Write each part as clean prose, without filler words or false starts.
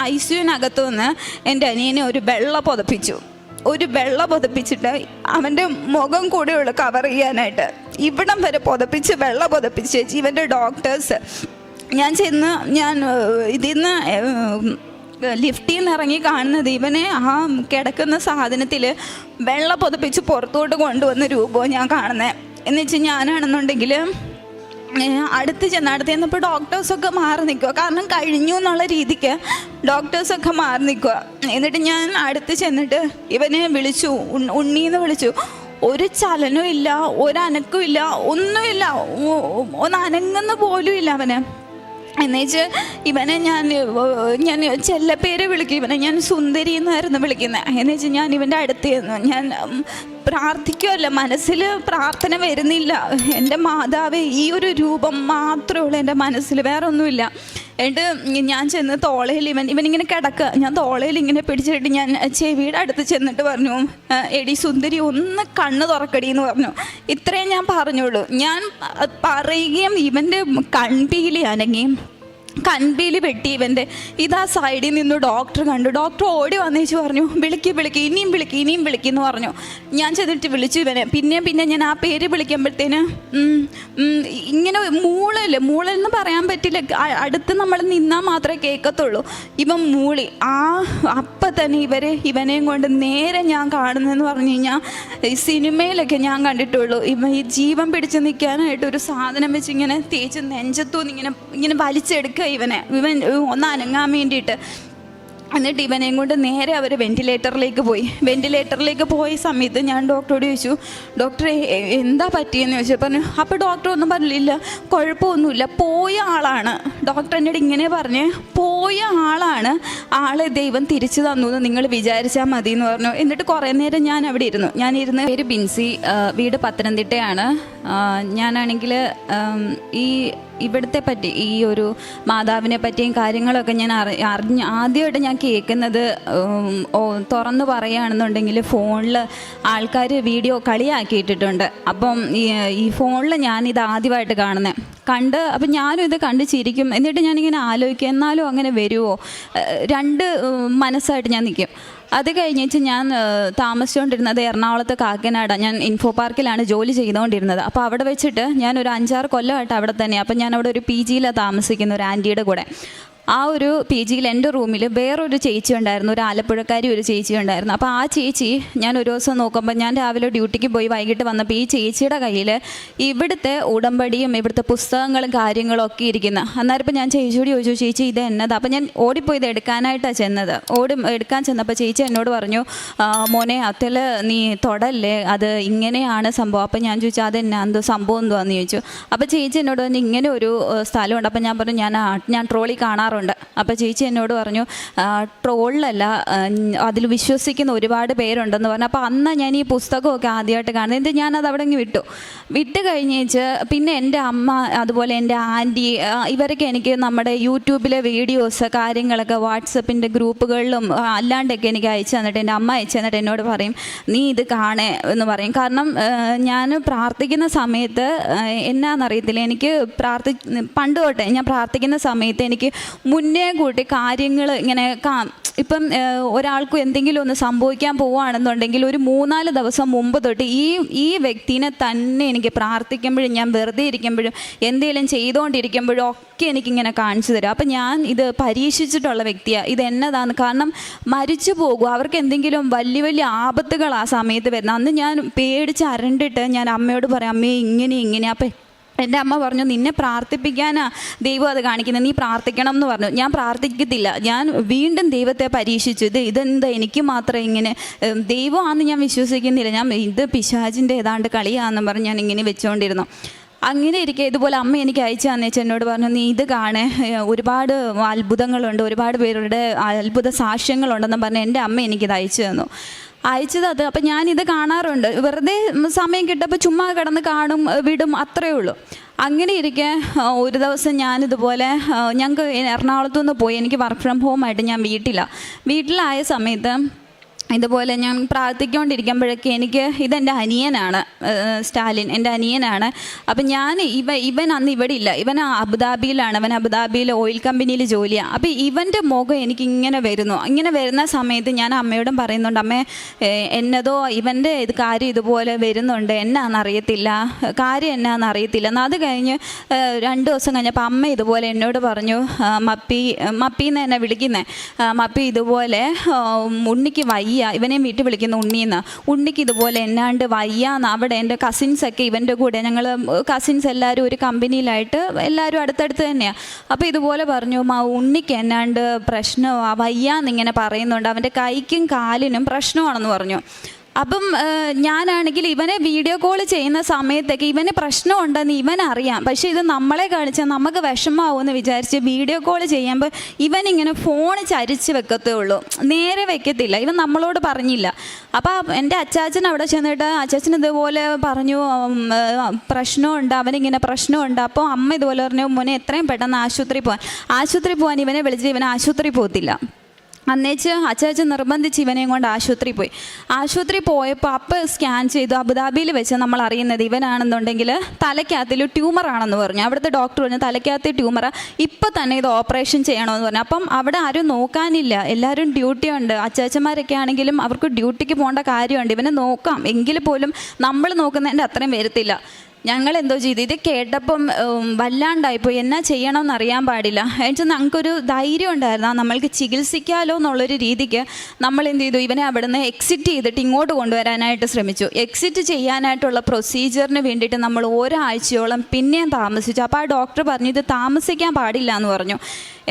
ICUവിനകത്തു നിന്ന് എൻ്റെ അനിയനെ ഒരു വെള്ള പുതപ്പിച്ചിട്ട് അവൻ്റെ മുഖം കൂടെയുള്ളു കവർ ചെയ്യാനായിട്ട്, ഇവിടം വരെ വെള്ള പുതപ്പിച്ച് ഇവൻ്റെ ഡോക്ടേഴ്സ്. ഞാൻ ഇതിന്ന് ലിഫ്റ്റിൽ നിന്ന് ഇറങ്ങി കാണുന്നത് ഇവനെ ആ കിടക്കുന്ന സാധനത്തിൽ വെള്ള പുതപ്പിച്ച് പുറത്തോട്ട് കൊണ്ടുവന്ന രൂപവും ഞാൻ കാണുന്നത്. എന്ന് വെച്ചാൽ ഞാനാണെന്നുണ്ടെങ്കിൽ അടുത്ത് ചെന്നപ്പോൾ ഡോക്ടേഴ്സൊക്കെ മാറി നിൽക്കുക, കാരണം കഴിഞ്ഞു എന്നുള്ള രീതിക്ക് ഡോക്ടേഴ്സൊക്കെ മാറി നിൽക്കുക. എന്നിട്ട് ഞാൻ അടുത്ത് ചെന്നിട്ട് ഇവനെ വിളിച്ചു, ഉണ്ണീന്ന് വിളിച്ചു. ഒരു ചലനവും ഇല്ല, ഒരനക്കവും ഇല്ല, ഒന്നുമില്ല, ഒന്ന് അനങ്ങുന്ന പോലും ഇല്ല അവന്. എന്നുവെച്ചാൽ ഇവനെ ഞാൻ ചെല്ലപ്പേര് വിളിക്കും, ഇവനെ ഞാൻ സുന്ദരി എന്നായിരുന്നു വിളിക്കുന്നത്. എന്നുവെച്ചാൽ ഞാൻ ഇവൻ്റെ അടുത്ത് ഞാൻ പ്രാർത്ഥിക്കുമല്ല, മനസ്സിൽ പ്രാർത്ഥന വരുന്നില്ല. എൻ്റെ മാതാവേ, ഈ ഒരു രൂപം മാത്രമേ ഉള്ളൂ എൻ്റെ മനസ്സിൽ, വേറെ ഒന്നുമില്ല. എന്നിട്ട് ഞാൻ ചെന്ന് തോളയിൽ ഇവനിങ്ങനെ കിടക്കുക, ഞാൻ തോളയിൽ ഇങ്ങനെ പിടിച്ചിട്ട് ഞാൻ ചെവിയുടെ അടുത്ത് ചെന്നിട്ട് പറഞ്ഞു, എടി സുന്ദരി ഒന്ന് കണ്ണ് തുറക്കടി എന്ന് പറഞ്ഞു. ഇത്രയും ഞാൻ പറഞ്ഞോളൂ. ഞാൻ പറയുകയും ഇവൻ്റെ കൺപീലി അനങ്ങി, കൺപീലി വെട്ടി ഇവൻ്റെ ഇതാ സൈഡിൽ നിന്ന് ഡോക്ടർ കണ്ടു. ഡോക്ടർ ഓടി വന്നേച്ച് പറഞ്ഞു, വിളിക്ക് ഇനിയും വിളിക്കെന്ന് പറഞ്ഞു. ഞാൻ ചെന്നിട്ട് വിളിച്ചു ഇവനെ. പിന്നെ ഞാൻ ആ പേര് വിളിക്കുമ്പോഴത്തേന് ഇങ്ങനെ മൂളെന്ന് പറയാൻ പറ്റില്ല, അടുത്ത് നമ്മൾ നിന്നാൽ മാത്രമേ കേൾക്കത്തുള്ളൂ. ഇവൻ മൂളി. അപ്പം തന്നെ ഇവനെയും കൊണ്ട് നേരെ ഞാൻ കാണുന്നതെന്ന് പറഞ്ഞു കഴിഞ്ഞാൽ സിനിമയിലൊക്കെ ഞാൻ കണ്ടിട്ടുള്ളൂ. ഈ ജീവൻ പിടിച്ച് നിൽക്കാനായിട്ട് ഒരു സാധനം വെച്ച് ഇങ്ങനെ തേച്ച് നെഞ്ചത്തൂന്ന് ഇങ്ങനെ വലിച്ചെടുക്കുക ഇവൻ ഒന്ന് അനങ്ങാൻ വേണ്ടിയിട്ട്. എന്നിട്ട് ഇവനെയും കൊണ്ട് നേരെ അവർ വെന്റിലേറ്ററിലേക്ക് പോയ സമയത്ത് ഞാൻ ഡോക്ടറോട് ചോദിച്ചു, ഡോക്ടറെ എന്താ പറ്റിയെന്ന് ചോദിച്ചു. പറഞ്ഞു. അപ്പോൾ ഡോക്ടർ ഒന്നും പറഞ്ഞില്ല, കുഴപ്പമൊന്നുമില്ല, പോയ ആളാണ്. ഡോക്ടർ എന്നോട് ഇങ്ങനെ പറഞ്ഞ്, പോയ ആളാണ്, ആളെ ദൈവം തിരിച്ചു തന്നു എന്ന് നിങ്ങൾ വിചാരിച്ചാൽ മതി എന്ന് പറഞ്ഞു. എന്നിട്ട് കുറേ നേരം ഞാൻ അവിടെ ഇരുന്ന് പേര് ബിൻസി, വീട് പത്തനംതിട്ടയാണ്. ഞാനാണെങ്കിൽ ഇവിടുത്തെ പറ്റി ഈ ഒരു മാതാവിനെ പറ്റിയും കാര്യങ്ങളൊക്കെ ഞാൻ ആദ്യമായിട്ട് ഞാൻ കേൾക്കുന്നത്, തുറന്ന് പറയുകയാണെന്നുണ്ടെങ്കിൽ ഫോണിൽ ആൾക്കാർ വീഡിയോ കളിയാക്കിയിട്ടിട്ടുണ്ട്. അപ്പം ഈ ഫോണിൽ ഞാനിത് ആദ്യമായിട്ട് കണ്ട് അപ്പം ഞാനും ഇത് കണ്ട് ചിരിക്കും. എന്നിട്ട് ഞാനിങ്ങനെ ആലോചിക്കും, എന്നാലും അങ്ങനെ വരുമോ, രണ്ട് മനസ്സായിട്ട് ഞാൻ നിൽക്കും. അത് കഴിഞ്ഞിട്ട് ഞാൻ താമസിച്ചുകൊണ്ടിരുന്നത് എറണാകുളത്ത് കാക്കനാട്. ഞാൻ ഇൻഫോ പാർക്കിലാണ് ജോലി ചെയ്തുകൊണ്ടിരുന്നത്. അപ്പോൾ അവിടെ വെച്ചിട്ട് ഞാൻ ഒരു 5-6 കൊല്ലമായിട്ട് അവിടെ തന്നെ. അപ്പം ഞാൻ അവിടെ ഒരു PG താമസിക്കുന്ന ഒരു ആൻറ്റിയുടെ കൂടെ. ആ ഒരു PG എൻ്റെ റൂമിൽ വേറൊരു ചേച്ചി ഉണ്ടായിരുന്നു, ഒരു ആലപ്പുഴക്കാരി ഒരു ചേച്ചി ഉണ്ടായിരുന്നു. അപ്പോൾ ആ ചേച്ചി ഞാൻ ഒരു ദിവസം നോക്കുമ്പോൾ, ഞാൻ രാവിലെ ഡ്യൂട്ടിക്ക് പോയി വൈകിട്ട് വന്നപ്പോൾ ഈ ചേച്ചിയുടെ കയ്യിൽ ഇവിടുത്തെ ഉടമ്പടിയും ഇവിടുത്തെ പുസ്തകങ്ങളും കാര്യങ്ങളും ഒക്കെ ഇരിക്കുന്ന. അന്നേരം ഇപ്പോൾ ഞാൻ ചേച്ചിയോട് ചോദിച്ചു, ചേച്ചി ഇത് എന്നതാ? അപ്പോൾ ഞാൻ ഓടിപ്പോയി ഇത് എടുക്കാനായിട്ടാണ് ചെന്നത്. എടുക്കാൻ ചെന്നപ്പോൾ ചേച്ചി എന്നോട് പറഞ്ഞു, മോനെ അതിൽ നീ തൊടല്ലേ, അത് ഇങ്ങനെയാണ് സംഭവം. അപ്പോൾ ഞാൻ ചോദിച്ചു, അതെന്നാ എന്തോ സംഭവം എന്തുവാന്ന് ചോദിച്ചു. അപ്പോൾ ചേച്ചി എന്നോട് പറഞ്ഞു, ഇങ്ങനെ ഒരു സ്ഥലമുണ്ട്. അപ്പോൾ ഞാൻ പറഞ്ഞു, ഞാൻ ട്രോളി കാണാറുണ്ട്. അപ്പോൾ ചേച്ചി എന്നോട് പറഞ്ഞു, ട്രോളിലല്ല, അതിൽ വിശ്വസിക്കുന്ന ഒരുപാട് പേരുണ്ടെന്ന് പറഞ്ഞു. അപ്പോൾ അന്ന് ഞാൻ ഈ പുസ്തകമൊക്കെ ആദ്യമായിട്ട് കാണുന്നത്. എന്നിട്ട് ഞാനത് അവിടെ വിട്ട് കഴിഞ്ഞേച്ച് പിന്നെ എൻ്റെ അമ്മ, അതുപോലെ എൻ്റെ ആൻറ്റി, ഇവരൊക്കെ എനിക്ക് നമ്മുടെ യൂട്യൂബിലെ വീഡിയോസ് കാര്യങ്ങളൊക്കെ വാട്സപ്പിൻ്റെ ഗ്രൂപ്പുകളിലും അല്ലാണ്ടൊക്കെ എനിക്ക് അയച്ചു തന്നിട്ട്, എൻ്റെ അമ്മ അയച്ചു തന്നിട്ട് എന്നോട് പറയും, നീ ഇത് കാണേ എന്ന് പറയും. കാരണം ഞാൻ പ്രാർത്ഥിക്കുന്ന സമയത്ത് എന്നാന്നറിയത്തില്ല, എനിക്ക് പണ്ട് തൊട്ടേ ഞാൻ പ്രാർത്ഥിക്കുന്ന സമയത്ത് എനിക്ക് മുന്നേ കൂട്ടി കാര്യങ്ങൾ ഇങ്ങനെ ഇപ്പം ഒരാൾക്കും എന്തെങ്കിലും ഒന്ന് സംഭവിക്കാൻ പോവുകയാണെന്നുണ്ടെങ്കിൽ ഒരു 3-4 ദിവസം മുമ്പ് തൊട്ട് ഈ വ്യക്തിനെ തന്നെ എനിക്ക് പ്രാർത്ഥിക്കുമ്പോഴും ഞാൻ വെറുതെ ഇരിക്കുമ്പോഴും എന്തെങ്കിലും ചെയ്തുകൊണ്ടിരിക്കുമ്പോഴും ഒക്കെ എനിക്കിങ്ങനെ കാണിച്ചു തരും. അപ്പം ഞാൻ ഇത് പരീക്ഷിച്ചിട്ടുള്ള വ്യക്തിയാണ്. ഇത് എന്നതാണ്, കാരണം മരിച്ചു പോകും, അവർക്ക് എന്തെങ്കിലും വലിയ ആപത്തുകൾ ആ സമയത്ത് വരുന്നത്. അന്ന് ഞാൻ പേടിച്ച് അരണ്ടിട്ട് ഞാൻ അമ്മയോട് പറയാം, അമ്മയെ ഇങ്ങനെ. അപ്പം എൻ്റെ അമ്മ പറഞ്ഞു, നിന്നെ പ്രാർത്ഥിപ്പിക്കാനാ ദൈവം അത് കാണിക്കുന്നത്, നീ പ്രാർത്ഥിക്കണം എന്ന് പറഞ്ഞു. ഞാൻ പ്രാർത്ഥിക്കത്തില്ല, ഞാൻ വീണ്ടും ദൈവത്തെ പരീക്ഷിച്ചു. ഇതെന്താ എനിക്ക് മാത്രം ഇങ്ങനെ, ദൈവമാണെന്ന് ഞാൻ വിശ്വസിക്കുന്നില്ല, ഇത് പിശാചിൻ്റെ ഏതാണ്ട് കളിയാണെന്ന് പറഞ്ഞ് ഞാൻ ഇങ്ങനെ വെച്ചുകൊണ്ടിരുന്നു. അങ്ങനെ ഇരിക്കെ ഇതുപോലെ അമ്മ എനിക്ക് അയച്ചു തന്നേച്ച് എന്നോട് പറഞ്ഞു, നീ ഇത് കാണേ, ഒരുപാട് അത്ഭുതങ്ങളുണ്ട്, ഒരുപാട് പേരുടെ അത്ഭുത സാക്ഷ്യങ്ങളുണ്ടെന്ന് പറഞ്ഞ് എൻ്റെ അമ്മ എനിക്കിത് അയച്ചത്. അപ്പം ഞാനിത് കാണാറുണ്ട്, വെറുതെ സമയം കിട്ടപ്പോൾ ചുമ്മാ കിടന്ന് കാണും, വിടും, അത്രയേ ഉള്ളൂ. അങ്ങനെ ഇരിക്കെ ഒരു ദിവസം ഞാനിതുപോലെ ഞങ്ങൾക്ക് എറണാകുളത്തു നിന്ന് പോയി, എനിക്ക് വർക്ക് ഫ്രം ഹോം ആയിട്ട് ഞാൻ വീട്ടിലായ സമയത്ത് ഇതുപോലെ ഞാൻ പ്രാർത്ഥിച്ചുകൊണ്ടിരിക്കുമ്പോഴൊക്കെ എനിക്ക് ഇതെൻ്റെ അനിയനാണ്, സ്റ്റാലിൻ എൻ്റെ അനിയനാണ്. അപ്പം ഇവൻ അന്ന് ഇവിടെ ഇല്ല, ഇവൻ അബുദാബിയിലാണ്, അവൻ അബുദാബിയിൽ ഓയിൽ കമ്പനിയിൽ ജോലിയാണ്. അപ്പം ഇവൻ്റെ മുഖം എനിക്ക് ഇങ്ങനെ വരുന്ന സമയത്ത് ഞാൻ അമ്മയോടും പറയുന്നുണ്ട്, അമ്മേ എന്നതോ ഇവൻ്റെ കാര്യം ഇതുപോലെ വരുന്നുണ്ട്, എന്നാണെന്നറിയത്തില്ല, കാര്യം എന്നാണെന്നറിയത്തില്ല. എന്നാൽ അത് കഴിഞ്ഞ് 2 ദിവസം കഴിഞ്ഞപ്പോൾ അമ്മ ഇതുപോലെ എന്നോട് പറഞ്ഞു, മപ്പിന്ന് എന്നെ വിളിക്കുന്നത്, മപ്പി ഇതുപോലെ ഉണ്ണിക്ക് വയ്യ, ഇവനെ വീട്ടിൽ വിളിക്കുന്ന ഉണ്ണിക്ക് ഇതുപോലെ എന്നാണ്ട് വയ്യാന്ന്. അവിടെ എൻ്റെ കസിൻസൊക്കെ ഇവൻ്റെ കൂടെ, ഞങ്ങൾ കസിൻസ് എല്ലാവരും ഒരു കമ്പനിയിലായിട്ട് എല്ലാവരും അടുത്തടുത്ത് തന്നെയാണ്. അപ്പോൾ ഇതുപോലെ പറഞ്ഞു, ഉണ്ണിക്ക് എന്നാണ്ട് പ്രശ്നമാണ്, വയ്യാന്നിങ്ങനെ പറയുന്നുണ്ട്, അവൻ്റെ കൈക്കും കാലിനും പ്രശ്നമാണെന്ന് പറഞ്ഞു. അപ്പം ഞാനാണെങ്കിൽ ഇവനെ വീഡിയോ കോൾ ചെയ്യുന്ന സമയത്തൊക്കെ ഇവന് പ്രശ്നമുണ്ടെന്ന് ഇവനറിയാം, പക്ഷേ ഇത് നമ്മളെ കാണിച്ചാൽ നമുക്ക് വിഷമാവുമെന്ന് വിചാരിച്ച് വീഡിയോ കോൾ ചെയ്യുമ്പോൾ ഇവനിങ്ങനെ ഫോൺ ചരിച്ച് വെക്കത്തേ ഉള്ളൂ, നേരെ വെക്കത്തില്ല. ഇവൻ നമ്മളോട് പറഞ്ഞില്ല. അപ്പോൾ എൻ്റെ അച്ചാച്ചൻ അവിടെ ചെന്നിട്ട് അച്ചാച്ചൻ ഇതുപോലെ പറഞ്ഞു, പ്രശ്നമുണ്ട്, അവനിങ്ങനെ പ്രശ്നമുണ്ട്. അപ്പോൾ അമ്മ ഇതുപോലെ പറഞ്ഞു, മോനെ എത്രയും പെട്ടെന്ന് ആശുപത്രി പോകാൻ ഇവനെ വിളിച്ചിട്ട് ഇവൻ ആശുപത്രി പോകത്തില്ല. അന്നേച്ച് അച്ചാച്ചൻ നിർബന്ധിച്ച് ഇവനെയും കൊണ്ട് ആശുപത്രി പോയപ്പോൾ അപ്പോൾ സ്കാൻ ചെയ്തു. അബുദാബിയിൽ വെച്ച് നമ്മൾ അറിയുന്നത് ഇവനാണെന്നുണ്ടെങ്കിൽ തലയ്ക്കകത്തിൽ ട്യൂമറാണെന്ന് പറഞ്ഞു. അവിടുത്തെ ഡോക്ടർ പറഞ്ഞു തലയ്ക്കകത്ത് ട്യൂമറാ, ഇപ്പം തന്നെ ഇത് ഓപ്പറേഷൻ ചെയ്യണമെന്ന് പറഞ്ഞു. അപ്പം അവിടെ ആരും നോക്കാനില്ല, എല്ലാവരും ഡ്യൂട്ടി ഉണ്ട്. അച്ചാച്ചന്മാരൊക്കെ ആണെങ്കിലും അവർക്ക് ഡ്യൂട്ടിക്ക് പോകേണ്ട കാര്യമുണ്ട്, ഇവനെ നോക്കാം എങ്കിൽ പോലും നമ്മൾ നോക്കുന്നതിൻ്റെ അത്രയും വരത്തില്ല. ഞങ്ങൾ എന്തോ ചെയ്തു, ഇത് കേട്ടപ്പം വല്ലാണ്ടായിപ്പോയി, എന്നാ ചെയ്യണമെന്ന് അറിയാൻ പാടില്ല. എന്നുവെച്ചാൽ ഞങ്ങൾക്കൊരു ധൈര്യം ഉണ്ടായിരുന്നു, നമ്മൾക്ക് ചികിത്സിക്കാമല്ലോ എന്നുള്ളൊരു രീതിക്ക് നമ്മൾ എന്ത് ചെയ്തു, ഇവനെ അവിടെ നിന്ന് എക്സിറ്റ് ചെയ്തിട്ട് ഇങ്ങോട്ട് കൊണ്ടുവരാനായിട്ട് ശ്രമിച്ചു. എക്സിറ്റ് ചെയ്യാനായിട്ടുള്ള പ്രൊസീജിയറിന് വേണ്ടിയിട്ട് നമ്മൾ ഒരാഴ്ചയോളം പിന്നെയും താമസിച്ചു. അപ്പോൾ ആ ഡോക്ടർ പറഞ്ഞു ഇത് താമസിക്കാൻ പാടില്ല എന്ന് പറഞ്ഞു.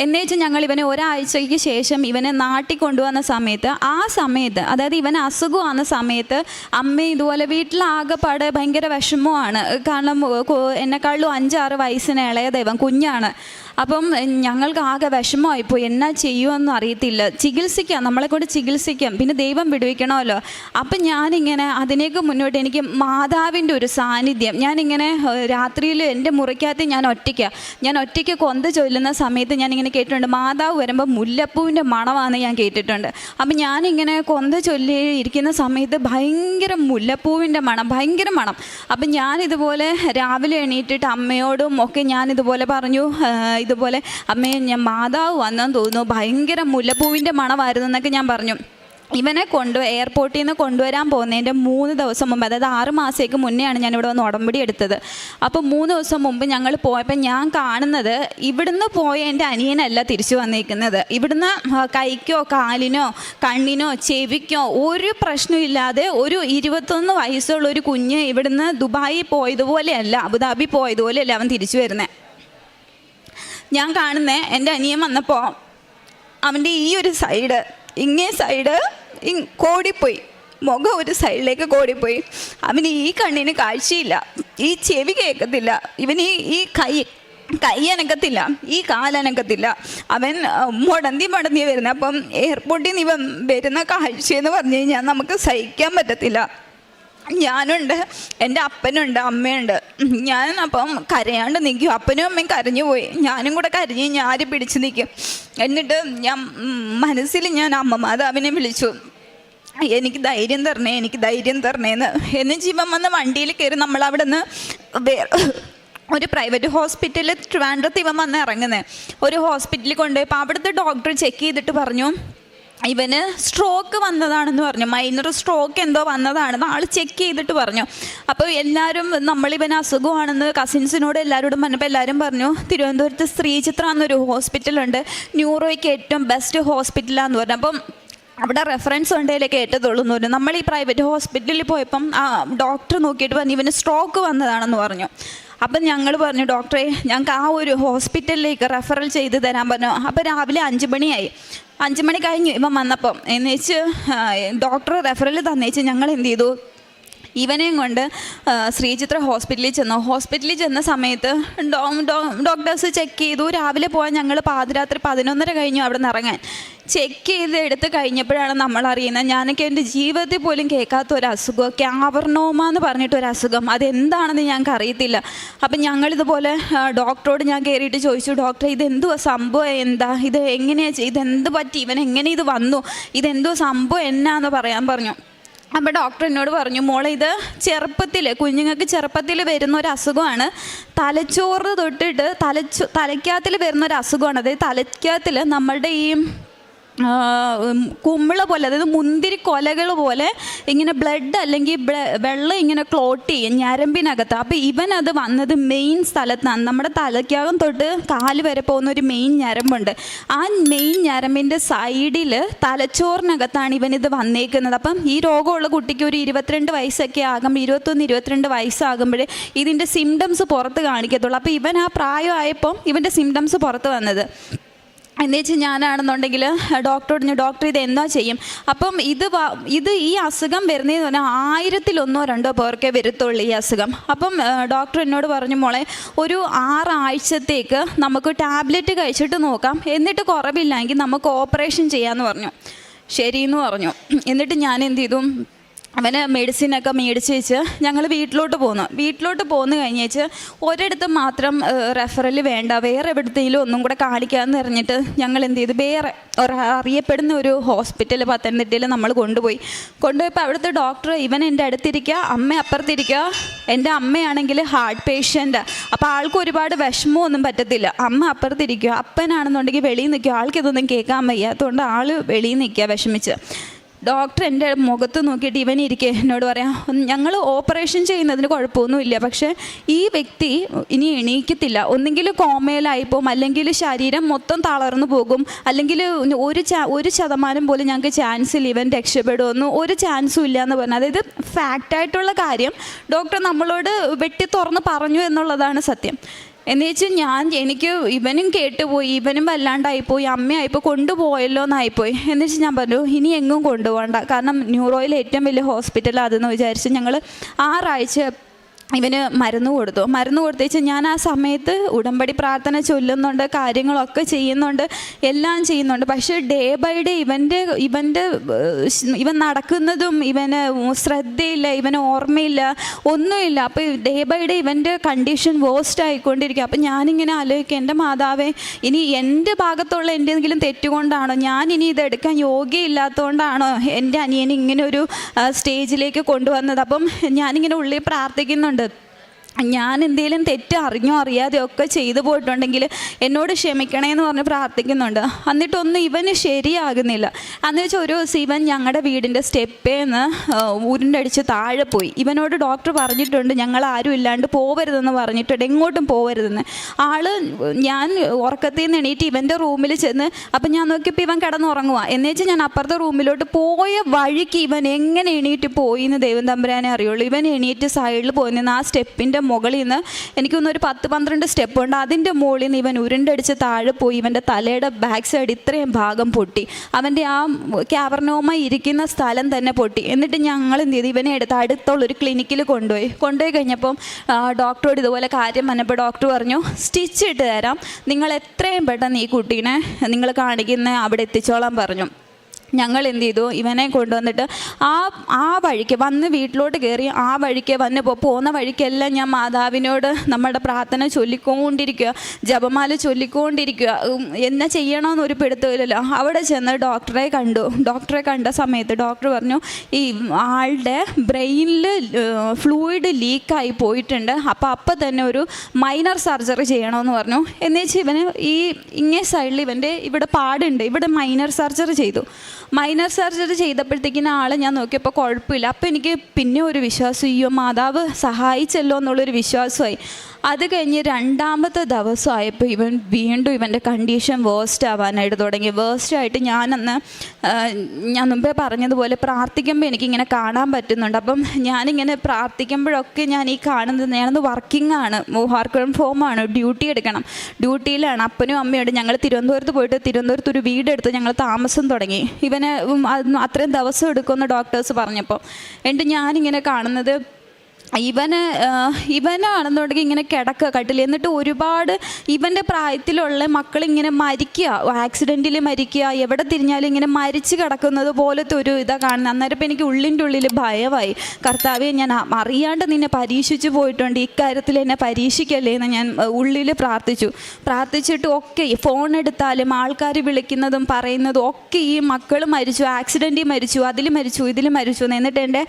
എന്നേച്ച് ഞങ്ങൾ ഇവനെ ഒരാഴ്ചയ്ക്ക് ശേഷം ഇവനെ നാട്ടിൽ കൊണ്ടുവന്ന സമയത്ത് അതായത് ഇവൻ അസുഖമാകുന്ന സമയത്ത് അമ്മ ഇതുപോലെ വീട്ടിലാകെപ്പാട് ഭയങ്കര വിഷമമാണ്. കാരണം എന്നെക്കാളും 5-6 വയസ്സിന് ഇളയത് ഇവൻ കുഞ്ഞാണ്. അപ്പം ഞങ്ങൾക്ക് ആകെ വിഷമമായിപ്പോയി, എന്നാ ചെയ്യുമെന്നും അറിയത്തില്ല. നമ്മളെക്കൊണ്ട് ചികിത്സിക്കാം, പിന്നെ ദൈവം വിടുവിക്കണമല്ലോ. അപ്പം ഞാനിങ്ങനെ അതിനേക്ക് മുന്നോട്ട് എനിക്ക് മാതാവിൻ്റെ ഒരു സാന്നിധ്യം, ഞാനിങ്ങനെ രാത്രിയിൽ എൻ്റെ മുറിക്കകത്ത് ഞാൻ ഒറ്റയ്ക്ക് കൊന്ത ചൊല്ലുന്ന സമയത്ത് ഞാനിങ്ങനെ കേട്ടിട്ടുണ്ട്, മാതാവ് വരുമ്പോൾ മുല്ലപ്പൂവിൻ്റെ മണമാണെന്ന് ഞാൻ കേട്ടിട്ടുണ്ട്. അപ്പം ഞാനിങ്ങനെ കൊന്ത ചൊല്ലി ഇരിക്കുന്ന സമയത്ത് ഭയങ്കര മുല്ലപ്പൂവിൻ്റെ മണം, ഭയങ്കര മണം. അപ്പം ഞാനിതുപോലെ രാവിലെ എണീറ്റിട്ട് അമ്മയോടും ഒക്കെ ഞാനിതുപോലെ പറഞ്ഞു, ഇതുപോലെ അമ്മയെ ഞാൻ മാതാവ് വന്നെന്ന് തോന്നുന്നു, ഭയങ്കര മുല്ലപ്പൂവിൻ്റെ മണമായിരുന്നു എന്നൊക്കെ ഞാൻ പറഞ്ഞു. ഇവനെ എയർപോർട്ടിൽ നിന്ന് കൊണ്ടുവരാൻ പോകുന്നതിൻ്റെ 3 ദിവസം മുമ്പ്, അതായത് 6 മാസത്തേക്ക് മുന്നെയാണ് ഞാനിവിടെ വന്ന് ഉടമ്പടി എടുത്തത്. അപ്പോൾ 3 ദിവസം മുമ്പ് ഞങ്ങൾ പോയപ്പോൾ ഞാൻ കാണുന്നത്, ഇവിടുന്ന് പോയ എൻ്റെ അനിയനല്ല തിരിച്ചു വന്നിരിക്കുന്നത്. ഇവിടുന്ന് കൈക്കോ കാലിനോ കണ്ണിനോ ചെവിക്കോ ഒരു പ്രശ്നമില്ലാതെ ഒരു 21 വയസ്സുള്ള ഒരു കുഞ്ഞ് ഇവിടുന്ന് ദുബായിൽ പോയതുപോലെയല്ല, അബുദാബി പോയതുപോലെയല്ല അവൻ തിരിച്ചു വരുന്നത്. ഞാൻ കാണുന്നത് എൻ്റെ അനിയൻ വന്നപ്പോൾ അവൻ്റെ ഈ ഒരു സൈഡ്, ഇങ്ങേ സൈഡ് കോടിപ്പോയി, മുഖം ഒരു സൈഡിലേക്ക് കോടിപ്പോയി. അവന് ഈ കണ്ണിന് കാഴ്ചയില്ല, ഈ ചെവി കേൾക്കത്തില്ല, ഇവന് ഈ കൈ അനക്കത്തില്ല, ഈ കാലനക്കത്തില്ല. അവൻ മുടന്തി വരുന്നത്. അപ്പം എയർപോർട്ടിൽ നിന്ന് ഇവൻ വരുന്ന കാഴ്ചയെന്ന് പറഞ്ഞു കഴിഞ്ഞാൽ നമുക്ക് സഹിക്കാൻ പറ്റത്തില്ല. ഞാനുണ്ട്, എൻ്റെ അപ്പനുണ്ട്, അമ്മയുണ്ട്. ഞാൻ അപ്പം കരയാണ്ട് നിൽക്കും. അപ്പനും അമ്മയും കരഞ്ഞു പോയി, ഞാനും കൂടെ കരഞ്ഞ് ഞാൻ പിടിച്ച് നിൽക്കും. എന്നിട്ട് ഞാൻ മനസ്സിൽ ഞാൻ അമ്മ മാതാവിനെ വിളിച്ചു, എനിക്ക് ധൈര്യം തരണേന്ന്. എന്ന് ജീവൻ വന്ന് വണ്ടിയിൽ കയറി നമ്മളവിടെ നിന്ന് ഒരു പ്രൈവറ്റ് ഹോസ്പിറ്റലിൽ ട്രിവാൻഡ്രത്ത് ഇവൻ വന്ന് ഇറങ്ങുന്നത്. ഒരു ഹോസ്പിറ്റലിൽ കൊണ്ടുപോയപ്പോൾ അവിടുത്തെ ഡോക്ടർ ചെക്ക് ചെയ്തിട്ട് പറഞ്ഞു ഇവന് സ്ട്രോക്ക് വന്നതാണെന്ന് പറഞ്ഞു, മൈനർ സ്ട്രോക്ക് എന്തോ വന്നതാണെന്ന് ആൾ ചെക്ക് ചെയ്തിട്ട് പറഞ്ഞു. അപ്പോൾ എല്ലാവരും നമ്മളിവന് അസുഖമാണെന്ന് കസിൻസിനോട് എല്ലാവരോടും പറഞ്ഞപ്പോൾ എല്ലാവരും പറഞ്ഞു തിരുവനന്തപുരത്ത് ശ്രീചിത്ര എന്നൊരു ഹോസ്പിറ്റലുണ്ട്, ന്യൂറോയ്ക്ക് ഏറ്റവും ബെസ്റ്റ് ഹോസ്പിറ്റലാന്ന് പറഞ്ഞു. അപ്പം അവിടെ റെഫറൻസ് ഉണ്ടെങ്കിലൊക്കെ ഏറ്റതുള്ളൂ എന്ന് പറഞ്ഞു. നമ്മൾ ഈ പ്രൈവറ്റ് ഹോസ്പിറ്റലിൽ പോയപ്പം ആ ഡോക്ടർ നോക്കിയിട്ട് പറഞ്ഞു ഇവന് സ്ട്രോക്ക് വന്നതാണെന്ന് പറഞ്ഞു. അപ്പം ഞങ്ങൾ പറഞ്ഞു ഡോക്ടറെ ഞങ്ങൾക്ക് ആ ഒരു ഹോസ്പിറ്റലിലേക്ക് റെഫറൽ ചെയ്ത് തരാൻ പറഞ്ഞു. അപ്പോൾ രാവിലെ 5 മണിയായി. 5 മണി കഴിഞ്ഞു ഇവൻ വന്നപ്പം. എന്നുവെച്ച് ഡോക്ടർ റെഫറൽ തന്നേച്ച് ഞങ്ങൾ എന്ത് ചെയ്തു, ഇവനെയും കൊണ്ട് ശ്രീചിത്ര ഹോസ്പിറ്റലിൽ ചെന്ന സമയത്ത് ഡോക്ടേഴ്സ് ചെക്ക് ചെയ്തു. രാവിലെ പോകാൻ ഞങ്ങൾ പാതിരാത്രി 11:30 കഴിഞ്ഞു അവിടെ നിന്ന് ഇറങ്ങാൻ. ചെക്ക് ചെയ്ത് എടുത്ത് കഴിഞ്ഞപ്പോഴാണ് നമ്മൾ അറിയുന്നത്, ഞാനൊക്കെ എൻ്റെ ജീവിതത്തിൽ പോലും കേൾക്കാത്ത ഒരു അസുഖം, ക്യാവർനോമ എന്ന് പറഞ്ഞിട്ടൊരു അസുഖം. അതെന്താണെന്ന് ഞങ്ങൾക്ക് അറിയത്തില്ല. അപ്പം ഞങ്ങളിതുപോലെ ഡോക്ടറോട് ഞാൻ കയറിയിട്ട് ചോദിച്ചു, ഡോക്ടറെ ഇതെന്തുവാ സംഭവം, എന്താ ഇത്, എങ്ങനെയാണ്, ഇതെന്ത് പറ്റി, ഇവൻ എങ്ങനെ ഇത് വന്നു, ഇതെന്തുവാ സംഭവം എന്നാന്ന് പറയാൻ പറഞ്ഞു. അപ്പോൾ ഡോക്ടർ എന്നോട് പറഞ്ഞു, മോളെ ഇത് കുഞ്ഞുങ്ങൾക്ക് ചെറുപ്പത്തിൽ വരുന്ന ഒരു അസുഖമാണ്. തലച്ചോറ് തൊട്ടിട്ട് തലയ്ക്കകത്തിൽ വരുന്ന ഒരു അസുഖമാണ്. അതായത് തലയ്ക്കകത്തിൽ നമ്മളുടെ ഈ കുമ്മിള പോലെ, അതായത് മുന്തിരി കൊലകൾ പോലെ ഇങ്ങനെ ബ്ലഡ് അല്ലെങ്കിൽ വെള്ളം ഇങ്ങനെ ക്ലോട്ട് ചെയ്യും ഞരമ്പിനകത്ത്. അപ്പോൾ ഇവനത് വന്നത് മെയിൻ സ്ഥലത്താണ്. നമ്മുടെ തലയ്ക്കകം തൊട്ട് കാല് വരെ പോകുന്ന ഒരു മെയിൻ ഞരമ്പുണ്ട്. ആ മെയിൻ ഞരമ്പിൻ്റെ സൈഡിൽ തലച്ചോറിനകത്താണ് ഇവനിത് വന്നേക്കുന്നത്. അപ്പം ഈ രോഗമുള്ള കുട്ടിക്ക് ഒരു 22 വയസ്സൊക്കെ ആകുമ്പോൾ, 21-22 വയസ്സാകുമ്പോഴേ ഇതിൻ്റെ സിംറ്റംസ് പുറത്ത് കാണിക്കത്തുള്ളൂ. അപ്പോൾ ഇവൻ ആ പ്രായമായപ്പം ഇവൻ്റെ സിംറ്റംസ് പുറത്ത് വന്നത്. എന്ന് വെച്ചാൽ ഞാനാണെന്നുണ്ടെങ്കിൽ ഡോക്ടറോട് ഡോക്ടർ ഇത് എന്താ ചെയ്യും. അപ്പം ഈ അസുഖം വരുന്നതെന്ന് പറഞ്ഞാൽ 1000-1-2 പേർക്കേ വരത്തുള്ളൂ ഈ അസുഖം. അപ്പം ഡോക്ടർ എന്നോട് പറഞ്ഞു, മോളെ ഒരു 6 ആഴ്ചത്തേക്ക് നമുക്ക് ടാബ്ലറ്റ് കഴിച്ചിട്ട് നോക്കാം, എന്നിട്ട് കുറവില്ലെങ്കിൽ നമുക്ക് ഓപ്പറേഷൻ ചെയ്യാമെന്ന് പറഞ്ഞു. ശരിയെന്ന് പറഞ്ഞു. എന്നിട്ട് ഞാൻ എന്ത് ചെയ്തു, അവന് മെഡിസിനൊക്കെ മേടിച്ച് വെച്ച് ഞങ്ങൾ വീട്ടിലോട്ട് പോന്നു കഴിഞ്ഞേച്ച് ഒരിടത്ത് മാത്രം റെഫറൽ വേണ്ട, വേറെ എവിടത്തേലും ഒന്നും കൂടെ കാണിക്കാമെന്ന് പറഞ്ഞിട്ട് ഞങ്ങൾ എന്ത് ചെയ്തു, വേറെ അറിയപ്പെടുന്ന ഒരു ഹോസ്പിറ്റൽ പത്തനംതിട്ടയിൽ നമ്മൾ കൊണ്ടുപോയപ്പോൾ അവിടുത്തെ ഡോക്ടർ ഇവൻ എൻ്റെ അടുത്തിരിക്കുക, അമ്മ അപ്പുറത്തിരിക്കുക. എൻ്റെ അമ്മയാണെങ്കിൽ ഹാർട്ട് പേഷ്യൻ്റ്, അപ്പോൾ ആൾക്ക് ഒരുപാട് വിഷമമൊന്നും പറ്റത്തില്ല. അമ്മ അപ്പുറത്തിരിക്കുക, അപ്പനാണെന്നുണ്ടെങ്കിൽ വെളിയിൽ നിൽക്കുക, ആൾക്കിതൊന്നും കേൾക്കാൻ വയ്യാത്തതുകൊണ്ട് ആൾ വെളിയിൽ നിൽക്കുക വിഷമിച്ച്. ഡോക്ടർ എൻ്റെ മുഖത്ത് നോക്കിയിട്ട് ഇവൻ ഇരിക്കെ എന്നോട് പറയാം, ഞങ്ങൾ ഓപ്പറേഷൻ ചെയ്യുന്നതിന് കുഴപ്പമൊന്നുമില്ല, പക്ഷേ ഈ വ്യക്തി ഇനി എണീക്കത്തില്ല, ഒന്നെങ്കിൽ കോമയിലായിപ്പോവും, അല്ലെങ്കിൽ ശരീരം മൊത്തം തളർന്നു പോകും, അല്ലെങ്കിൽ 1% പോലും ഞങ്ങൾക്ക് ചാൻസ് ഇല്ല ഇവൻ രക്ഷപ്പെടുമെന്ന്, ഒരു ചാൻസും ഇല്ല എന്ന് പറഞ്ഞു. അതായത് ഫാക്റ്റായിട്ടുള്ള കാര്യം ഡോക്ടർ നമ്മളോട് വെട്ടി തുറന്ന് പറഞ്ഞു എന്നുള്ളതാണ് സത്യം. എന്ന് വെച്ചാൽ എനിക്ക് ഇവനും കേട്ടുപോയി, ഇവനും വല്ലാണ്ടായിപ്പോയി, അമ്മയായിപ്പോൾ കൊണ്ടുപോയല്ലോ എന്നായിപ്പോയി. എന്ന് വെച്ചാൽ ഞാൻ പറഞ്ഞു, ഇനി എങ്ങും കൊണ്ടുപോകണ്ട, കാരണം ന്യൂറോയിൽ ഏറ്റവും വലിയ ഹോസ്പിറ്റൽ അതെന്ന് വിചാരിച്ച് ഞങ്ങൾ 6 ആഴ്ച ഇവന് മരുന്ന് കൊടുത്തേച്ച് ഞാൻ ആ സമയത്ത് ഉടമ്പടി പ്രാർത്ഥന ചൊല്ലുന്നുണ്ട്, കാര്യങ്ങളൊക്കെ ചെയ്യുന്നുണ്ട്, എല്ലാം ചെയ്യുന്നുണ്ട്. പക്ഷേ ഡേ ബൈ ഡേ ഇവൻ നടക്കുന്നതും ഇവന് ശ്രദ്ധയില്ല, ഇവന് ഓർമ്മയില്ല, ഒന്നുമില്ല. അപ്പോൾ ഡേ ബൈ ഡേ ഇവൻ്റെ കണ്ടീഷൻ വേഴ്സ്റ്റ് ആയിക്കൊണ്ടിരിക്കുക. അപ്പം ഞാനിങ്ങനെ ആലോചിക്കുക, എൻ്റെ മാതാവേ, ഇനി എൻ്റെ ഭാഗത്തുള്ള എന്തെങ്കിലും തെറ്റുകൊണ്ടാണോ, ഞാൻ ഇനി ഇതെടുക്കാൻ യോഗ്യയില്ലാത്തതുകൊണ്ടാണോ എൻ്റെ അനിയനെ ഇങ്ങനെ ഒരു സ്റ്റേജിലേക്ക് കൊണ്ടുവന്നത്. അപ്പം ഞാനിങ്ങനെ ഉള്ളിൽ പ്രാർത്ഥിക്കുന്നുണ്ട്, ഞാൻ എന്തെങ്കിലും തെറ്റ് അറിഞ്ഞോ അറിയാതെയോ ഒക്കെ ചെയ്തു പോയിട്ടുണ്ടെങ്കിൽ എന്നോട് ക്ഷമിക്കണേ എന്ന് പറഞ്ഞ് പ്രാർത്ഥിക്കുന്നുണ്ട്. എന്നിട്ടൊന്നും ഇവന് ശരിയാകുന്നില്ല. അന്ന് വെച്ചാൽ ഒരു ദിവസം ഇവൻ ഞങ്ങളുടെ വീടിൻ്റെ സ്റ്റെപ്പേന്ന് ഉരുണ്ടടിച്ച് താഴെ പോയി. ഇവനോട് ഡോക്ടർ പറഞ്ഞിട്ടുണ്ട് ഞങ്ങൾ ആരും ഇല്ലാണ്ട് പോവരുതെന്ന് പറഞ്ഞിട്ടുണ്ട്, എങ്ങോട്ടും പോവരുതെന്ന്. ഞാൻ ഉറക്കത്തിൽ നിന്ന് എണീറ്റ് ഇവൻ്റെ റൂമിൽ ചെന്ന്, അപ്പം ഞാൻ നോക്കിയപ്പോൾ ഇവൻ കിടന്നുറങ്ങുക. എന്നുവെച്ചാൽ ഞാൻ അപ്പുറത്തെ റൂമിലോട്ട് പോയ വഴിക്ക് ഇവൻ എങ്ങനെ എണീറ്റ് പോയി എന്ന് ദൈവം തമ്പുരാനെ അറിയുള്ളൂ. ഇവൻ എണീറ്റ് സൈഡിൽ പോയി നിന്ന് ആ സ്റ്റെപ്പിൻ്റെ മുകളിൽ നിന്ന് എനിക്കൊന്ന് ഒരു 10-12 സ്റ്റെപ്പ് ഉണ്ട്, അതിൻ്റെ മുകളിൽ നിന്ന് ഇവൻ ഉരുണ്ടടിച്ച് താഴെ പോയി. ഇവൻ്റെ തലയുടെ ബാക്ക് സൈഡ് ഇത്രയും ഭാഗം പൊട്ടി, അവൻ്റെ ആ ക്യാവർനോമ ഇരിക്കുന്ന സ്ഥലം തന്നെ പൊട്ടി. എന്നിട്ട് ഞങ്ങൾ എന്ത് ചെയ്തു, ഇവനെ അടുത്തുള്ളൊരു ക്ലിനിക്കിൽ കൊണ്ടുപോയി കഴിഞ്ഞപ്പം ഡോക്ടറോട് ഇതുപോലെ കാര്യം പറഞ്ഞപ്പോൾ ഡോക്ടർ പറഞ്ഞു, സ്റ്റിച്ച് ഇട്ട് തരാം, നിങ്ങൾ എത്രയും പെട്ടെന്ന് ഈ കുട്ടീനെ നിങ്ങൾ കാണിക്കുന്ന അവിടെ എത്തിച്ചോളാൻ പറഞ്ഞു. ഞങ്ങൾ എന്ത് ചെയ്തു, ഇവനെ കൊണ്ടുവന്നിട്ട് ആ വഴിക്ക് വന്ന് വീട്ടിലോട്ട് കയറി ആ വഴിക്ക് പോകുന്ന വഴിക്കെല്ലാം ഞാൻ മാതാവിനോട് നമ്മുടെ പ്രാർത്ഥന ചൊല്ലിക്കൊണ്ടിരിക്കുക, ജപമാല ചൊല്ലിക്കൊണ്ടിരിക്കുക. എന്നാ ചെയ്യണമെന്നൊരു പിടുത്തമില്ലല്ലോ. അവിടെ ചെന്ന് ഡോക്ടറെ കണ്ട സമയത്ത് ഡോക്ടർ പറഞ്ഞു, ഈ ആളുടെ ബ്രെയിനിൽ ഫ്ലൂയിഡ് ലീക്കായി പോയിട്ടുണ്ട്, അപ്പം തന്നെ ഒരു മൈനർ സർജറി ചെയ്യണമെന്ന് പറഞ്ഞു. എന്ന് വെച്ചാൽ ഇവന് ഇങ്ങേ സൈഡിൽ ഇവൻ്റെ ഇവിടെ പാടുണ്ട്, ഇവിടെ മൈനർ സർജറി ചെയ്തു. മൈനർ സർജറി ചെയ്തപ്പോഴത്തേക്കിന് ആളെ ഞാൻ നോക്കിയപ്പോൾ കുഴപ്പമില്ല. അപ്പോൾ എനിക്ക് പിന്നെ ഒരു വിശ്വാസം, അയ്യോ മാതാവ് സഹായിച്ചല്ലോ എന്നുള്ളൊരു വിശ്വാസമായി. അത് കഴിഞ്ഞ് രണ്ടാമത്തെ ദിവസമായപ്പോൾ വീണ്ടും ഇവൻ്റെ കണ്ടീഷൻ വേഴ്സ്റ്റ് ആവാനായിട്ട് തുടങ്ങി. വേഴ്സ്റ്റായിട്ട് ഞാൻ മുമ്പേ പറഞ്ഞതുപോലെ പ്രാർത്ഥിക്കുമ്പോൾ എനിക്കിങ്ങനെ കാണാൻ പറ്റുന്നുണ്ട്. അപ്പം ഞാനിങ്ങനെ പ്രാർത്ഥിക്കുമ്പോഴൊക്കെ ഞാൻ ഈ കാണുന്നത്, ഞാനൊന്ന് വർക്കിംഗ് ആണ്, വർക്ക് ഫ്രം ഹോമാണ്, ഡ്യൂട്ടി എടുക്കണം, ഡ്യൂട്ടിയിലാണ്. അപ്പനും അമ്മയോട് ഞങ്ങൾ തിരുവനന്തപുരത്ത് പോയിട്ട് തിരുവനന്തപുരത്ത് ഒരു വീടെടുത്ത് ഞങ്ങൾ താമസം തുടങ്ങി. ഇവനെ അത്രയും ദിവസം എടുക്കുമെന്ന് ഡോക്ടേഴ്സ് പറഞ്ഞപ്പോൾ എന്നിട്ട് ഞാനിങ്ങനെ കാണുന്നത് ഇവനാണെന്നുണ്ടെങ്കിൽ ഇങ്ങനെ കിടക്കുക കട്ടിൽ. എന്നിട്ട് ഒരുപാട് ഇവൻ്റെ പ്രായത്തിലുള്ള മക്കളിങ്ങനെ മരിക്കുക, ആക്സിഡൻറ്റിൽ മരിക്കുക, എവിടെ തിരിഞ്ഞാലും ഇങ്ങനെ മരിച്ച് കിടക്കുന്നത് പോലത്തെ ഒരു ഇതാണ് കാണുന്നത്. അന്നേരം ഇപ്പം എനിക്ക് ഉള്ളിൻ്റെ ഉള്ളിൽ ഭയമായി. കർത്താവെ, ഞാൻ അറിയാണ്ട് നിന്നെ പരീക്ഷിച്ചു പോയിട്ടുണ്ട്, ഇക്കാര്യത്തിൽ എന്നെ പരീക്ഷിക്കല്ലേ എന്ന് ഞാൻ ഉള്ളിൽ പ്രാർത്ഥിച്ചിട്ട് ഒക്കെ ഫോൺ എടുത്താലും ആൾക്കാർ വിളിക്കുന്നതും പറയുന്നതും ഒക്കെ ഈ മക്കൾ മരിച്ചു, ആക്സിഡൻറ്റിൽ മരിച്ചു, അതിൽ മരിച്ചു, ഇതിൽ മരിച്ചു. എന്നിട്ട് എൻ്റെ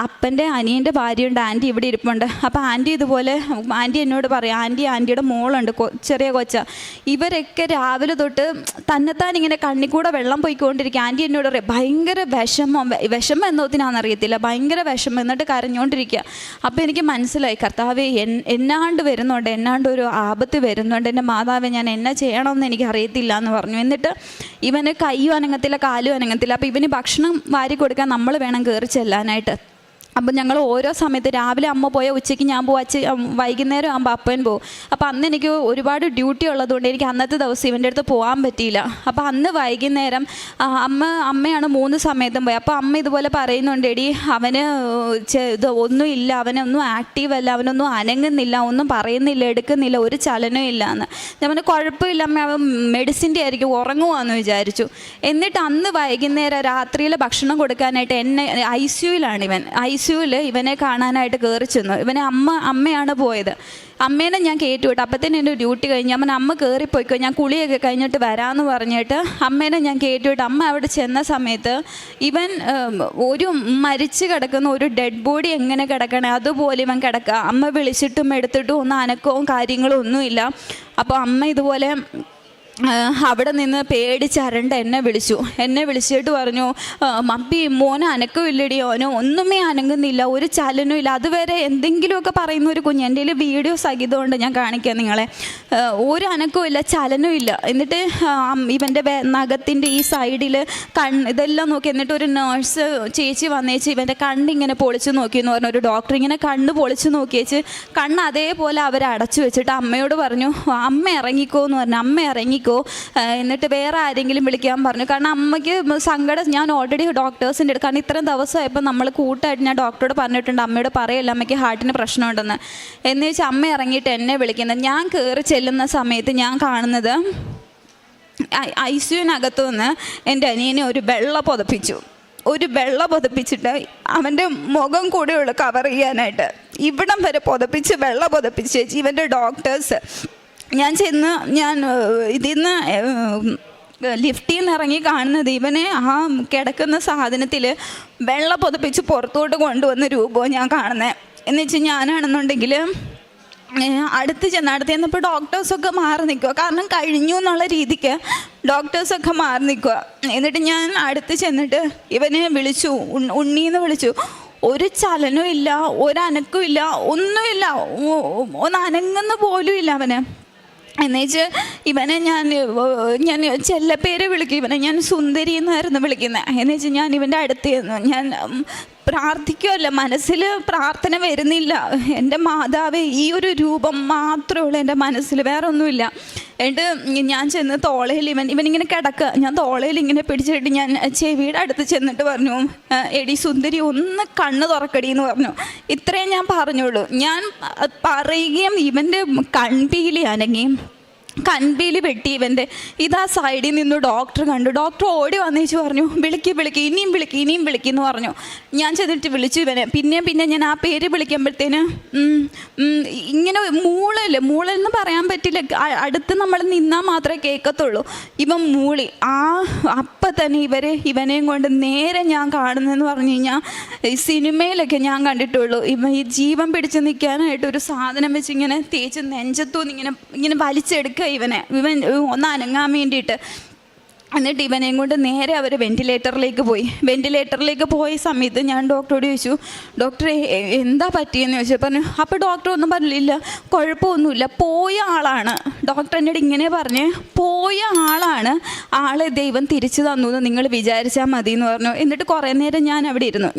അപ്പൻ്റെ അനിയൻ്റെ ഭാര്യയുണ്ട്, ആൻറ്റി ഇവിടെ ഇരിപ്പുണ്ട്. അപ്പോൾ ആൻറ്റി ഇതുപോലെ ആൻറ്റി എന്നോട് പറയും, ആൻറ്റിയുടെ മോളുണ്ട്, ചെറിയ കൊച്ച, ഇവരൊക്കെ രാവിലെ തൊട്ട് തന്നെത്താൻ ഇങ്ങനെ കണ്ണിക്കൂടെ വെള്ളം പോയിക്കൊണ്ടിരിക്കുക. ആൻറ്റി എന്നോട് പറയും ഭയങ്കര വിഷമം എന്നോത്തിനാണെന്നറിയത്തില്ല, ഭയങ്കര വിഷമം, എന്നിട്ട് കരഞ്ഞുകൊണ്ടിരിക്കുക. അപ്പോൾ എനിക്ക് മനസ്സിലായി, കർത്താവേ, എന്നാണ്ട് ഒരു ആപത്ത് വരുന്നുണ്ട്, എൻ്റെ മാതാവേ, ഞാൻ എന്നാ ചെയ്യണമെന്ന് എനിക്ക് അറിയത്തില്ല എന്ന് പറഞ്ഞു. എന്നിട്ട് ഇവന് കൈയും അനങ്ങത്തില്ല, കാലും അനങ്ങത്തില്ല. അപ്പോൾ ഇവന് ഭക്ഷണം വാരി കൊടുക്കാൻ നമ്മൾ വേണം കയറി ചെല്ലാനായിട്ട്. അപ്പം ഞങ്ങൾ ഓരോ സമയത്ത് രാവിലെ അമ്മ പോയാൽ ഉച്ചയ്ക്ക് ഞാൻ പോകും, വൈകുന്നേരം ആകുമ്പോൾ അപ്പൻ പോകും. അപ്പോൾ അന്ന് എനിക്ക് ഒരുപാട് ഡ്യൂട്ടി ഉള്ളതുകൊണ്ട് എനിക്ക് അന്നത്തെ ദിവസം ഇവൻ്റെ അടുത്ത് പോകാൻ പറ്റിയില്ല. അപ്പോൾ അന്ന് വൈകുന്നേരം അമ്മയാണ് 3 സമയത്തും പോയി. അപ്പോൾ അമ്മ ഇതുപോലെ പറയുന്നുണ്ട്, എടി അവന് ഒന്നുമില്ല, അവനൊന്നും ആക്റ്റീവല്ല, അവനൊന്നും അനങ്ങുന്നില്ല, ഒന്നും പറയുന്നില്ല, എടുക്കുന്നില്ല, ഒരു ചലനവും ഇല്ല എന്ന്. ഞാൻ പറഞ്ഞു കുഴപ്പമില്ല അമ്മ, അവൻ മെഡിസിൻ്റെ ആയിരിക്കും, ഉറങ്ങുവാന്ന് വിചാരിച്ചു. എന്നിട്ട് അന്ന് വൈകുന്നേരം രാത്രിയിൽ ഭക്ഷണം കൊടുക്കാനായിട്ട് എന്നെ ICUവിലാണ് ICUവിൽ ഇവനെ കാണാനായിട്ട് കയറി ചെന്നു. ഇവനെ അമ്മയാണ് പോയത്. അമ്മേനെ ഞാൻ കയറ്റിവിട്ടു. അപ്പത്തേനും എൻ്റെ ഡ്യൂട്ടി കഴിഞ്ഞ് അമ്മ കയറിപ്പോയിക്കോ, ഞാൻ കുളിയൊക്കെ കഴിഞ്ഞിട്ട് വരാമെന്ന് പറഞ്ഞിട്ട് അമ്മേനെ ഞാൻ കയറ്റിവിട്ടു. അമ്മ അവിടെ ചെന്ന സമയത്ത് ഇവൻ ഒരു മരിച്ച് കിടക്കുന്ന ഒരു ഡെഡ് ബോഡി എങ്ങനെ കിടക്കണേ അതുപോലെ ഇവൻ കിടക്കുക. അമ്മ വിളിച്ചിട്ടും എടുത്തിട്ടും ഒന്നും അനക്കവും കാര്യങ്ങളും ഒന്നുമില്ല. അപ്പോൾ അമ്മ ഇതുപോലെ അവിടെ നിന്ന് പേടിച്ചരണ്ട എന്നെ വിളിച്ചിട്ട് പറഞ്ഞു, മമ്മി, മോനെ അനക്കമില്ലടി, ഓനോ ഒന്നുമേ അനങ്ങുന്നില്ല, ഒരു ചലനവും ഇല്ല. അതുവരെ എന്തെങ്കിലുമൊക്കെ പറയുന്ന ഒരു കുഞ്ഞ്, എൻ്റെ കയ്യിൽ വീഡിയോ സഹിതമുണ്ട്, ഞാൻ കാണിക്കാം നിങ്ങളെ. ഒരു അനക്കവും ഇല്ല, ചലനവും ഇല്ല. എന്നിട്ട് ഇവൻ്റെ നഖത്തിൻ്റെ ഈ സൈഡിൽ ഇതെല്ലാം നോക്കി. എന്നിട്ട് ഒരു നേഴ്സ് ചേച്ചി വന്നേച്ച് ഇവൻ്റെ കണ്ണിങ്ങനെ പൊളിച്ച് നോക്കിയെന്ന് പറഞ്ഞു. ഒരു ഡോക്ടർ ഇങ്ങനെ കണ്ണ് പൊളിച്ച് നോക്കിയേച്ച് കണ്ണ് അതേപോലെ അവർ അടച്ചു വെച്ചിട്ട് അമ്മയോട് പറഞ്ഞു, അമ്മ ഇറങ്ങിക്കോ എന്ന് പറഞ്ഞു. അമ്മ ഇറങ്ങി, എന്നിട്ട് വേറെ ആരെങ്കിലും വിളിക്കാൻ പറഞ്ഞു. കാരണം അമ്മയ്ക്ക് സങ്കടം. ഞാൻ ഓൾറെഡി ഡോക്ടേഴ്സിൻ്റെ അടുത്ത്, കാരണം ഇത്രയും ദിവസമായപ്പോൾ നമ്മൾ കൂട്ടായിട്ട് ഞാൻ ഡോക്ടറോട് പറഞ്ഞിട്ടുണ്ട്, അമ്മയോട് പറയല്ല അമ്മയ്ക്ക് ഹാർട്ടിന് പ്രശ്നമുണ്ടെന്ന്. എന്ന് വെച്ചാൽ അമ്മ ഇറങ്ങിയിട്ട് എന്നെ വിളിക്കുന്നത്. ഞാൻ കയറി ചെല്ലുന്ന സമയത്ത് ഞാൻ കാണുന്നത് ICUവിനകത്തു നിന്ന് എൻ്റെ അനിയനെ ഒരു വെള്ള പുതപ്പിച്ചിട്ട് അവൻ്റെ മുഖം കൂടെയുള്ള കവർ ചെയ്യാനായിട്ട് ഇവിടം വരെ വെള്ള പുതപ്പിച്ച് ഇവൻ്റെ ഡോക്ടേഴ്സ്. ഞാൻ ഇതിന്ന് ലിഫ്റ്റിൽ നിന്ന് ഇറങ്ങി കാണുന്നത് ഇവനെ ആ കിടക്കുന്ന സാധനത്തിൽ വെള്ള പുതപ്പിച്ച് പുറത്തോട്ട് കൊണ്ടുവന്ന രൂപവും ഞാൻ കാണുന്നത്. എന്ന് വെച്ചാൽ ഞാനാണെന്നുണ്ടെങ്കിൽ അടുത്ത് ചെന്നപ്പോൾ ഡോക്ടേഴ്സൊക്കെ മാറി നിൽക്കുക. കാരണം കഴിഞ്ഞു എന്നുള്ള രീതിക്ക് ഡോക്ടേഴ്സൊക്കെ മാറി നിൽക്കുക. എന്നിട്ട് ഞാൻ അടുത്ത് ചെന്നിട്ട് ഇവനെ വിളിച്ചു, ഉണ്ണീന്ന് വിളിച്ചു. ഒരു ചലനവും ഇല്ല, ഒരനക്കവും ഇല്ല, ഒന്നുമില്ല, ഒന്ന് അനങ്ങുന്ന പോലും ഇല്ല അവന്. എന്നുവെച്ച് ഇവനെ ഞാൻ ചെല്ലപ്പേര് വിളിക്കും. ഇവനെ ഞാൻ സുന്ദരി എന്നായിരുന്നു വിളിക്കുന്നത്. എന്നുവെച്ചാൽ ഞാൻ ഇവൻ്റെ അടുത്ത് ഞാൻ പ്രാർത്ഥിക്കുമല്ല, മനസ്സിൽ പ്രാർത്ഥന വരുന്നില്ല. എൻ്റെ മാതാവേ, ഈ ഒരു രൂപം മാത്രമേ ഉള്ളൂ എൻ്റെ മനസ്സിൽ, വേറെ ഒന്നുമില്ല. എന്നിട്ട് ഞാൻ ചെന്ന് തോളയിൽ ഇവനിങ്ങനെ കിടക്കുക. ഞാൻ തോളയിൽ ഇങ്ങനെ പിടിച്ചിട്ട് ഞാൻ ചെവിയുടെ അടുത്ത് ചെന്നിട്ട് പറഞ്ഞു, എടി സുന്ദരി, ഒന്ന് കണ്ണ് തുറക്കടി എന്ന് പറഞ്ഞു. ഇത്രയും ഞാൻ പറഞ്ഞുള്ളൂ. ഞാൻ പറയുകയും ഇവൻ്റെ കൺപീലി അനങ്ങി, കൺപീലി വെട്ടി ഇവൻ്റെ. ഇതാ സൈഡിൽ നിന്ന് ഡോക്ടർ കണ്ടു. ഡോക്ടർ ഓടി വന്നേച്ച് പറഞ്ഞു, വിളിക്ക്, ഇനിയും വിളിക്കെന്ന് പറഞ്ഞു. ഞാൻ ചെന്നിട്ട് വിളിച്ചു ഇവനെ. പിന്നെ ഞാൻ ആ പേര് വിളിക്കുമ്പോഴത്തേന് ഇങ്ങനെ മൂളെന്ന് പറയാൻ പറ്റില്ല, അടുത്ത് നമ്മൾ നിന്നാൽ മാത്രമേ കേൾക്കത്തുള്ളൂ. ഇവൻ മൂളി. അപ്പം തന്നെ ഇവനെയും കൊണ്ട് നേരെ ഞാൻ കാണുന്നതെന്ന് പറഞ്ഞു കഴിഞ്ഞാൽ സിനിമയിലൊക്കെ ഞാൻ കണ്ടിട്ടുള്ളൂ. ഈ ജീവൻ പിടിച്ച് നിൽക്കാനായിട്ട് ഒരു സാധനം വെച്ച് ഇങ്ങനെ തേച്ച് നെഞ്ചത്തൂന്ന് ഇങ്ങനെ വലിച്ചെടുക്കുക ഇവൻ ഒന്ന് അനങ്ങാൻ വേണ്ടിയിട്ട്. എന്നിട്ട് ഇവനെയും കൊണ്ട് നേരെ അവർ വെൻറ്റിലേറ്ററിലേക്ക് പോയ സമയത്ത് ഞാൻ ഡോക്ടറോട് ചോദിച്ചു, ഡോക്ടറെ എന്താ പറ്റിയെന്ന് ചോദിച്ചു. പറഞ്ഞു. അപ്പോൾ ഡോക്ടർ ഒന്നും പറഞ്ഞില്ല, കുഴപ്പമൊന്നുമില്ല, പോയ ആളാണ്. ഡോക്ടർ എന്നോട് ഇങ്ങനെ പറഞ്ഞ്, പോയ ആളാണ്, ആളെ ദൈവം തിരിച്ചു തന്നു എന്ന് നിങ്ങൾ വിചാരിച്ചാൽ മതി എന്ന് പറഞ്ഞു. എന്നിട്ട് കുറേ നേരം ഞാൻ അവിടെ ഇരുന്നു.